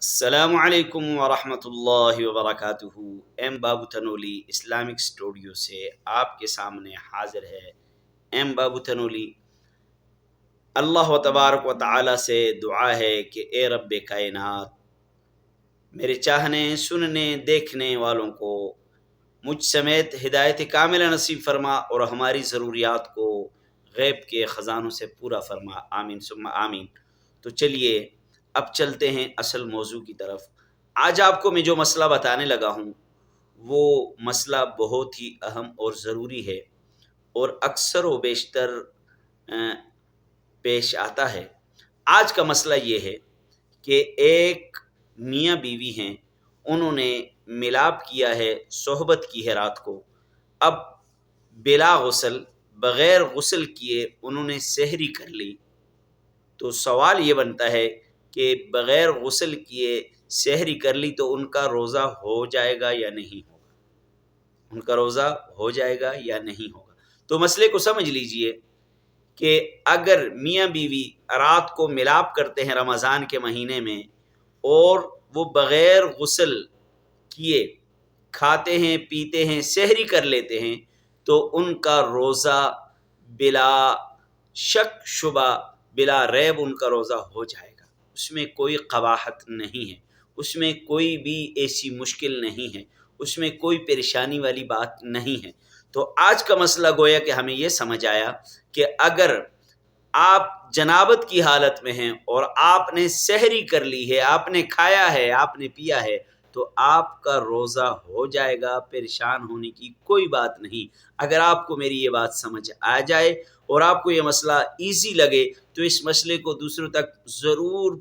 السلام علیکم ورحمۃ اللہ وبرکاتہ۔ ایم بابو تنولی اسلامک اسٹوڈیو سے آپ کے سامنے حاضر ہے ایم بابو تنولی۔ اللہ و تبارک و تعالی سے دعا ہے کہ اے رب کائنات، میرے چاہنے سننے دیکھنے والوں کو مجھ سمیت ہدایت کاملہ نصیب فرما اور ہماری ضروریات کو غیب کے خزانوں سے پورا فرما، آمین ثم آمین۔ تو چلیے اب چلتے ہیں اصل موضوع کی طرف۔ آج آپ کو میں جو مسئلہ بتانے لگا ہوں وہ مسئلہ بہت ہی اہم اور ضروری ہے اور اکثر و بیشتر پیش آتا ہے۔ آج کا مسئلہ یہ ہے کہ ایک میاں بیوی ہیں، انہوں نے ملاپ کیا ہے، صحبت کی ہے رات کو، اب بلا غسل، بغیر غسل کیے انہوں نے سحری کر لی۔ تو سوال یہ بنتا ہے کہ بغیر غسل کیے سحری کر لی تو ان کا روزہ ہو جائے گا یا نہیں ہوگا؟ ان کا روزہ ہو جائے گا یا نہیں ہوگا؟ تو مسئلے کو سمجھ لیجئے کہ اگر میاں بیوی رات کو ملاپ کرتے ہیں رمضان کے مہینے میں اور وہ بغیر غسل کیے کھاتے ہیں، پیتے ہیں، سحری کر لیتے ہیں تو ان کا روزہ بلا شک شبہ، بلا ریب ان کا روزہ ہو جائے گا۔ اس میں کوئی قباحت نہیں ہے، اس میں کوئی بھی ایسی مشکل نہیں ہے، اس میں کوئی پریشانی والی بات نہیں ہے۔ تو آج کا مسئلہ گویا کہ ہمیں یہ سمجھ آیا کہ اگر آپ جنابت کی حالت میں ہیں اور آپ نے سحری کر لی ہے، آپ نے کھایا ہے، آپ نے پیا ہے، تو آپ کا روزہ ہو جائے گا، پریشان ہونے کی کوئی بات نہیں۔ اگر آپ کو میری یہ بات سمجھ آ جائے اور آپ کو یہ مسئلہ ایزی لگے تو اس مسئلے کو دوسروں تک ضرور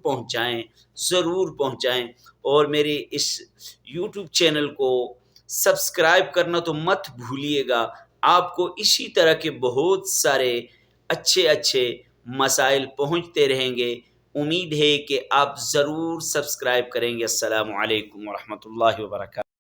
پہنچائیں اور میرے اس یوٹیوب چینل کو سبسکرائب کرنا تو مت بھولیے گا۔ آپ کو اسی طرح کے بہت سارے اچھے مسائل پہنچتے رہیں گے۔ امید ہے کہ آپ ضرور سبسکرائب کریں گے۔ السلام علیکم ورحمۃ اللہ وبرکاتہ۔